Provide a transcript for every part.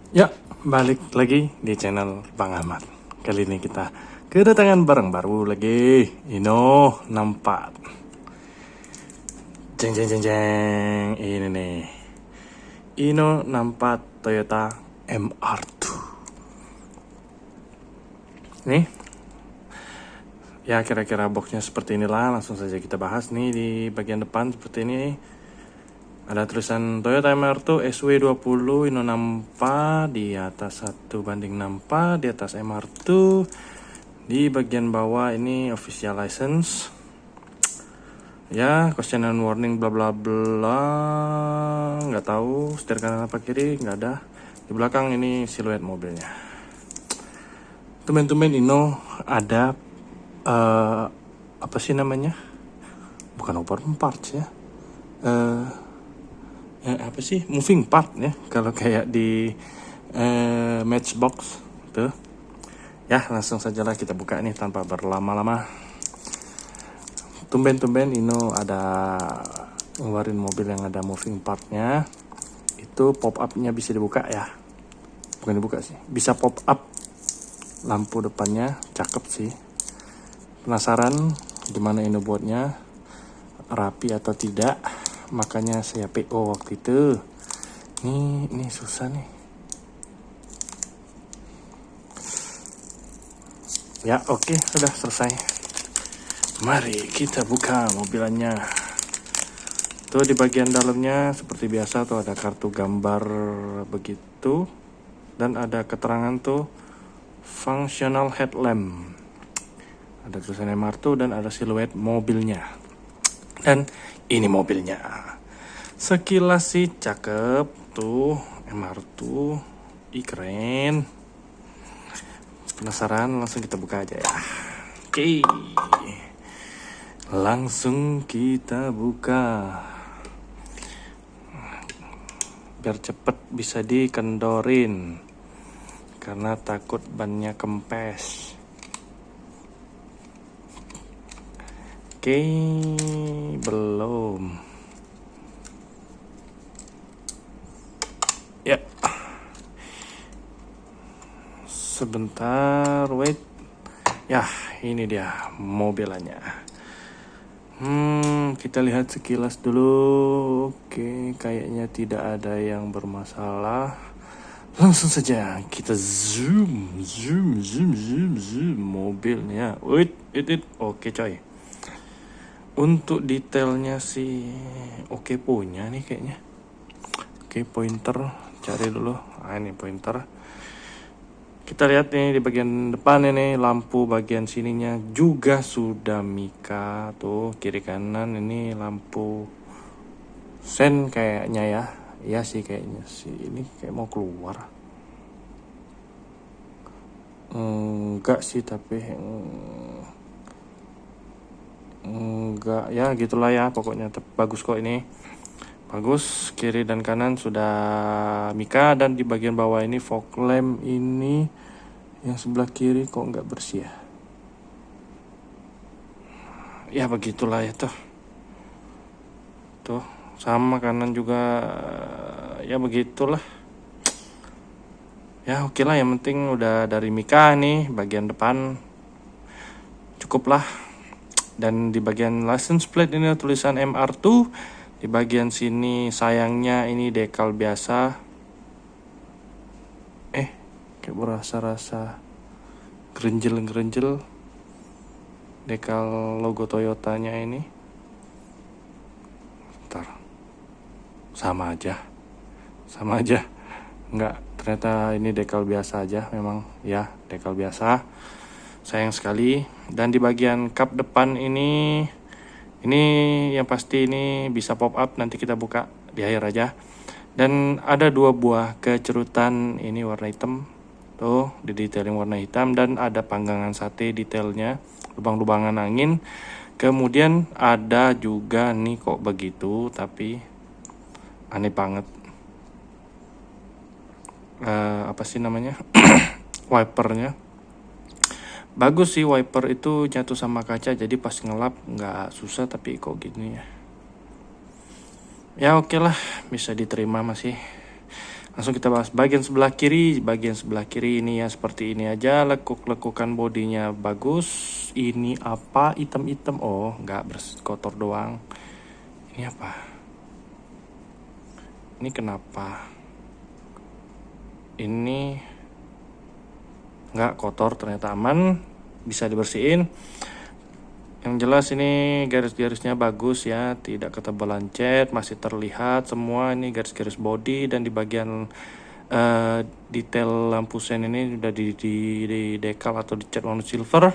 Ya, balik lagi di channel Bang Ahmad. Kali ini kita kedatangan barang baru lagi, Inno 64. Jeng jeng jeng jeng, ini nih, Inno 64 Toyota MR2. Nih, ya kira-kira boxnya seperti inilah. Langsung saja kita bahas nih di bagian depan seperti ini. Ada tulisan Toyota MR2 SW20 Inno 64 di atas 1:64, di atas MR2. Di bagian bawah ini official license. Ya, question and warning bla bla bla. Nggak tahu setir kanan apa kiri, nggak ada. Di belakang ini siluet mobilnya. Tumben-tumben Inno ada apa sih namanya? Bukan open parts ya. Apa sih, moving part ya, kalau kayak di Matchbox tuh ya. Langsung sajalah kita buka nih tanpa berlama-lama. Tumben-tumben Inno ada ngeluarin mobil yang ada moving partnya. Itu pop up-nya bisa dibuka ya, bukan dibuka sih, bisa pop up. Lampu depannya cakep sih. Penasaran gimana Inno buatnya, rapi atau tidak, makanya saya PO waktu itu. Ini susah nih. Ya oke, sudah selesai. Mari kita buka mobilannya. Tuh di bagian dalamnya seperti biasa tuh ada kartu gambar begitu. Dan ada keterangan tuh functional headlamp. Ada tulisan MR2 dan ada siluet mobilnya. Dan ini mobilnya. Sekilas sih cakep tuh, MR2. Keren. Penasaran, langsung kita buka aja ya. Oke. Langsung kita buka. Biar cepet bisa dikendorin. Karena takut bannya kempes. Oke, belum. Ya. Sebentar, wait. Ya, ini dia mobilannya. Kita lihat sekilas dulu. Oke, kayaknya tidak ada yang bermasalah. Langsung saja kita zoom mobilnya. Wait. Oke coy. Untuk detailnya sih oke punya nih kayaknya. Oke, pointer cari dulu. Ini pointer. Kita lihat nih di bagian depan ini, lampu bagian sininya juga sudah mika tuh, kiri kanan ini lampu sen kayaknya ya. Iya sih kayaknya sih, ini kayak mau keluar. Enggak sih, tapi enggak ya, gitulah ya pokoknya. Bagus kok ini. Bagus, kiri dan kanan sudah mika. Dan di bagian bawah ini fog lamp ini yang sebelah kiri kok nggak bersih ya. Ya begitulah ya tuh. Tuh, sama kanan juga ya begitulah. Ya oke lah, yang penting udah dari mika nih bagian depan. Cukup lah. Dan di bagian license plate ini tulisan MR2. Di bagian sini sayangnya ini dekal biasa. Kayak berasa-rasa gerenjel. Dekal logo Toyotanya ini. Bentar. Sama aja. Enggak, ternyata ini dekal biasa aja memang. Ya, dekal biasa. Sayang sekali. Dan di bagian kap depan ini yang pasti ini bisa pop up, nanti kita buka di akhir aja. Dan ada 2 buah kecerutan ini warna hitam. Tuh, di detailing warna hitam. Dan ada panggangan sate detailnya, lubang-lubangan angin. Kemudian ada juga nih kok begitu, tapi aneh banget. Apa sih namanya? Wipernya. Bagus sih, wiper itu jatuh sama kaca, jadi pas ngelap nggak susah, tapi kok gini ya. Ya oke lah, bisa diterima masih. Langsung kita bahas bagian sebelah kiri. Bagian sebelah kiri ini ya seperti ini aja, lekuk-lekukan bodinya bagus. Ini apa? Hitam-hitam. Oh, nggak bersih, kotor doang. Ini apa? Ini kenapa? Ini nggak kotor, ternyata aman, bisa dibersihin. Yang jelas ini garis-garisnya bagus ya, tidak ketebalan cat, masih terlihat semua ini garis-garis body, dan di bagian detail lampu sen ini sudah di dekal atau dicat warna silver.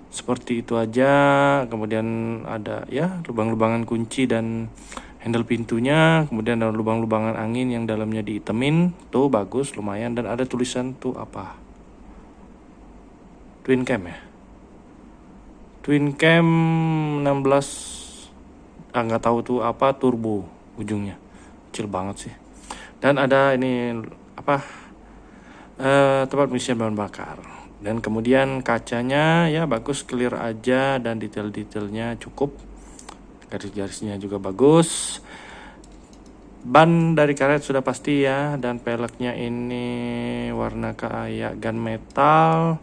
Seperti itu aja. Kemudian ada ya lubang-lubangan kunci dan handle pintunya, kemudian ada lubang-lubangan angin yang dalamnya diitemin, tuh bagus lumayan, dan ada tulisan tuh apa? Twin cam ya? Twin cam 16, nggak tahu tuh apa, turbo ujungnya, kecil banget sih. Dan ada ini apa? Tempat pengisian bahan bakar. Dan kemudian kacanya ya bagus, clear aja, dan detail-detailnya cukup. Garis-garisnya juga bagus. Ban dari karet sudah pasti ya, dan peleknya ini warna kayak gunmetal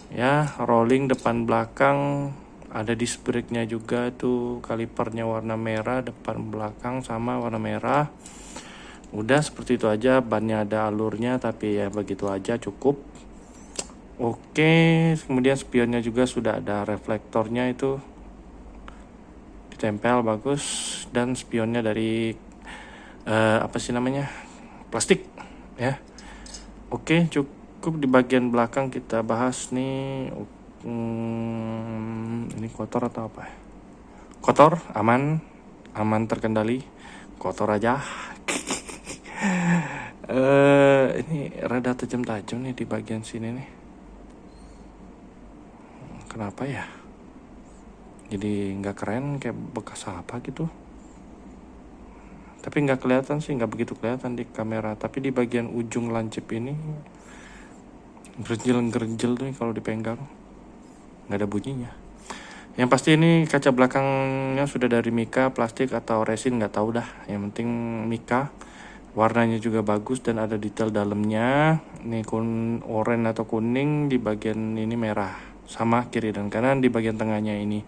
ya, rolling depan belakang, ada disc brake-nya juga tuh, kalipernya warna merah, depan belakang sama warna merah. Udah seperti itu aja. Bannya ada alurnya tapi ya begitu aja, cukup. Oke, kemudian spionnya juga sudah ada reflektornya, itu ditempel bagus, dan spionnya dari apa sih namanya, plastik ya. Oke, cukup. Di bagian belakang kita bahas nih. Ini kotor atau apa? Kotor, aman terkendali. Kotor aja. Ini rada tajam-tajam nih di bagian sini nih. Kenapa ya? Jadi nggak keren, kayak bekas apa gitu. Tapi nggak kelihatan sih, nggak begitu kelihatan di kamera. Tapi di bagian ujung lancip ini gerjel-gerjel tuh kalau dipegang, nggak ada bunyinya. Yang pasti ini kaca belakangnya sudah dari mika, plastik atau resin, nggak tahu dah. Yang penting mika. Warnanya juga bagus dan ada detail dalamnya. Ini oranye atau kuning, di bagian ini merah. Sama kiri dan kanan. Di bagian tengahnya ini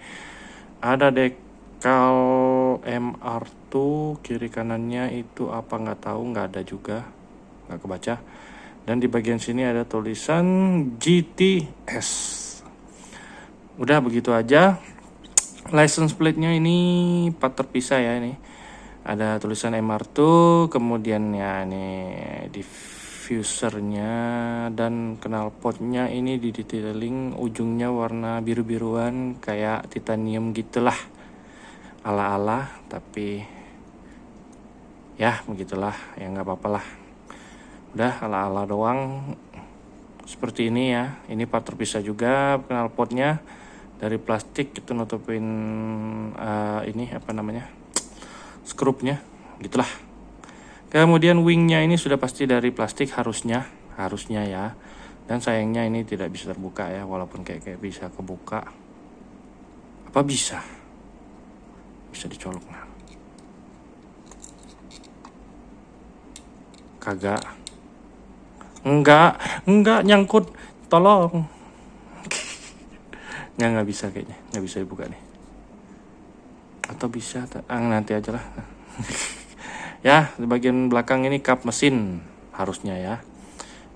ada dekal MR2, kiri kanannya itu apa nggak tahu, nggak ada juga, nggak kebaca. Dan di bagian sini ada tulisan GTS. Udah begitu aja. License plate-nya ini part terpisah ya, ini ada tulisan MR2, kemudian ya ini diffusernya dan knalpotnya ini di detailing ujungnya warna biru-biruan kayak titanium gitulah, ala-ala, tapi ya begitulah ya, nggak apa-apa lah. Udah ala-ala doang seperti ini ya. Ini part terpisah juga, knalpotnya dari plastik, itu nutupin ini apa namanya, skrupnya gitulah. Kemudian wingnya ini sudah pasti dari plastik, harusnya ya. Dan sayangnya ini tidak bisa terbuka ya, walaupun kayak bisa kebuka. Apa bisa dicolok? Nah, kagak, enggak nyangkut, tolong. nggak bisa, kayaknya nggak bisa dibuka nih. Atau bisa, nanti aja lah. Ya, di bagian belakang ini kap mesin harusnya ya.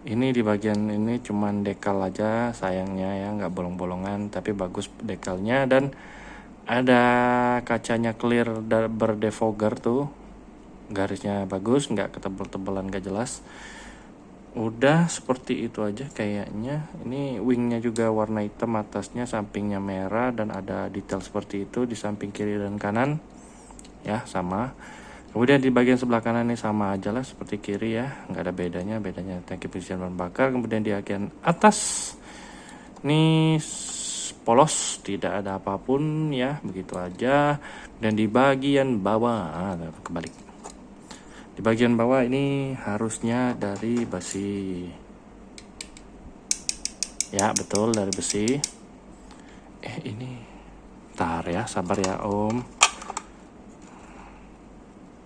Ini di bagian ini cuman dekal aja, sayangnya ya, nggak bolong-bolongan, tapi bagus dekalnya. Dan ada kacanya clear berdefogger tuh, garisnya bagus, nggak ketebel-tebelan, nggak jelas. Udah seperti itu aja kayaknya. Ini wingnya juga warna hitam, atasnya sampingnya merah, dan ada detail seperti itu di samping kiri dan kanan ya, sama. Kemudian di bagian sebelah kanan ini sama aja lah seperti kiri ya, nggak ada bedanya tangki pengisian bahan bakar. Kemudian di bagian atas ini polos, tidak ada apapun ya, begitu aja. Dan di bagian bawah kebalik. Di bagian bawah ini harusnya dari besi. Ya, betul dari besi. Ini tar ya, sabar ya Om.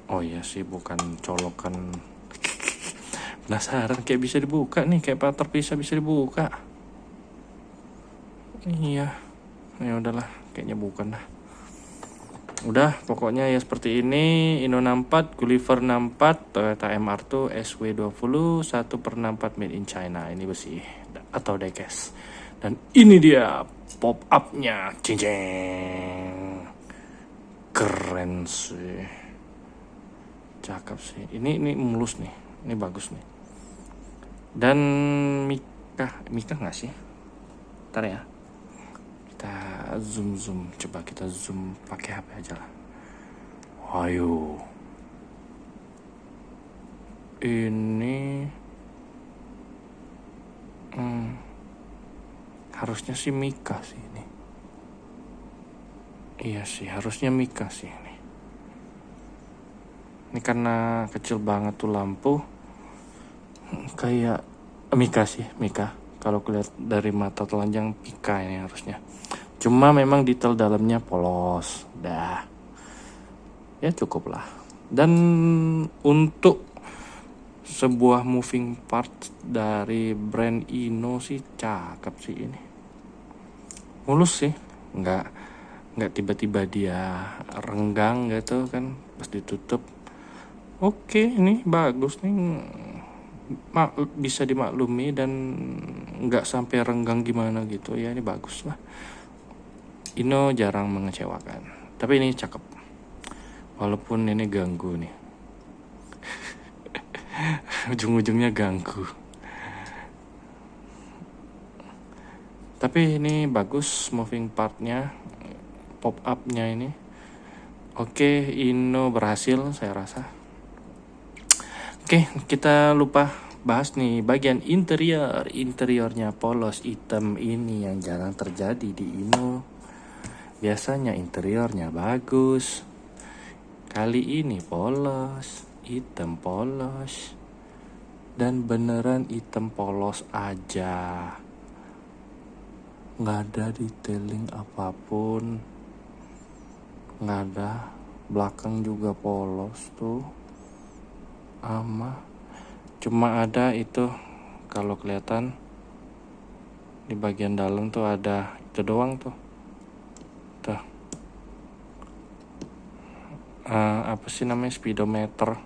Oh iya sih, bukan colokan. Penasaran kayak bisa dibuka nih, kayak pak terpisah bisa dibuka. Iya, ya udahlah, kayaknya bukan dah. Udah, pokoknya ya seperti ini. Inno 64, Gulliver 64, Toyota MR2 SW20 1/64 made in China. Ini besi atau diecast. Dan ini dia pop up-nya. Cinceng. Keren sih. Cakep sih. Ini mulus nih. Ini bagus nih. Dan Mika nggak sih? Ntar ya. Kita zoom, coba kita zoom pakai HP aja lah. Ayo. Ini harusnya sih Mika sih ini. Iya sih, harusnya Mika sih ini. Ini karena kecil banget tuh lampu. Kayak Mika sih, Mika. Kalau kelihatan dari mata telanjang Mika ini harusnya. Cuma memang detail dalamnya polos. Dah. Ya cukup lah. Dan untuk sebuah moving part dari brand Inno sih cakep sih ini. Mulus sih. Nggak tiba-tiba dia renggang gitu kan pas ditutup. Oke, ini bagus nih. Bisa dimaklumi dan nggak sampai renggang gimana gitu ya, ini bagus lah. Inno jarang mengecewakan, tapi ini cakep walaupun ini ganggu nih. Ujung-ujungnya ganggu, tapi ini bagus moving partnya, pop up-nya ini. Oke, Inno berhasil saya rasa. Oke, kita lupa bahas nih bagian interiornya polos hitam ini yang jarang terjadi di Inno. Biasanya interiornya bagus, kali ini polos, hitam polos, dan beneran hitam polos aja, nggak ada detailing apapun, nggak ada. Belakang juga polos tuh, cuma ada itu kalau kelihatan di bagian dalam tuh ada itu doang tuh apa sih namanya, speedometer.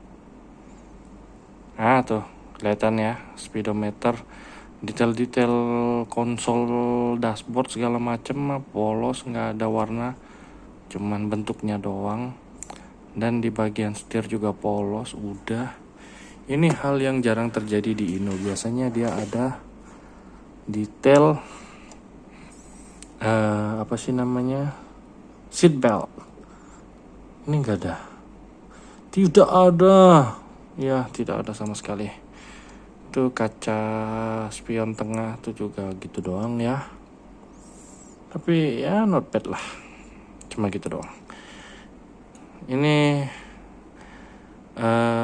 Tuh kelihatan ya speedometer, detail konsol dashboard segala macem polos, nggak ada warna, cuman bentuknya doang. Dan di bagian setir juga polos. Udah, ini hal yang jarang terjadi di Inno. Biasanya dia ada detail apa sih namanya, seat belt. Ini enggak ada. Tidak ada. Ya, tidak ada sama sekali. Itu kaca spion tengah tuh juga gitu doang ya. Tapi ya not bad lah. Cuma gitu doang. Ini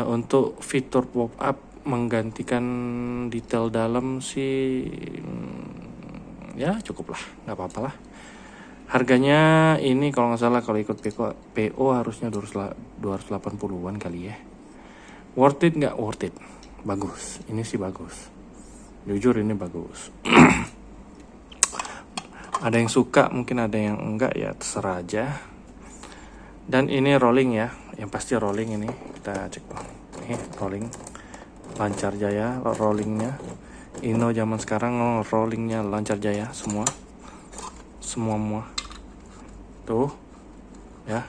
untuk fitur pop up menggantikan detail dalam sih ya cukup lah, nggak apa-apa lah. Harganya ini kalau nggak salah kalau ikut PO harusnya 280-an kali ya. Worth it nggak? Worth it. Bagus, ini sih bagus, jujur ini bagus. Ada yang suka, mungkin ada yang enggak, ya terserah aja. Dan ini rolling ya, yang pasti rolling ini. Kita cek dong. Ini rolling, lancar jaya rollingnya. Inno zaman sekarang rollingnya lancar jaya semua. Tuh ya,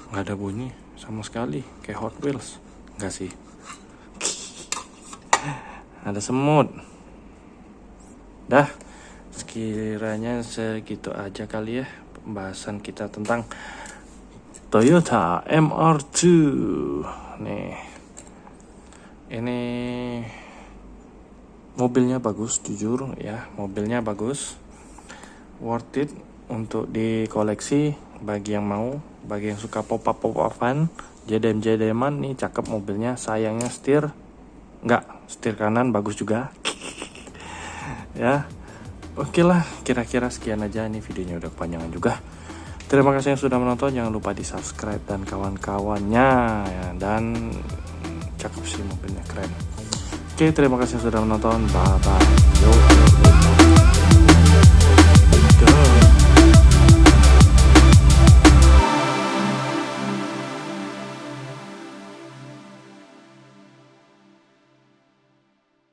nggak ada bunyi sama sekali kayak Hot Wheels. Enggak sih, ada semut. Dah, sekiranya segitu aja kali ya pembahasan kita tentang Toyota MR2 nih. Ini mobilnya bagus, jujur ya, mobilnya bagus, worth it untuk dikoleksi bagi yang mau, bagi yang suka pop-up-an, JDM-JDM-an nih, cakep mobilnya. Sayangnya setir kanan bagus juga. Ya, oke lah, kira-kira sekian aja, nih videonya udah kepanjangan juga. Terima kasih yang sudah menonton, jangan lupa di subscribe dan kawan-kawannya ya. Dan cakep sih mobilnya, keren. Oke, terima kasih sudah menonton, bye bye. Yo.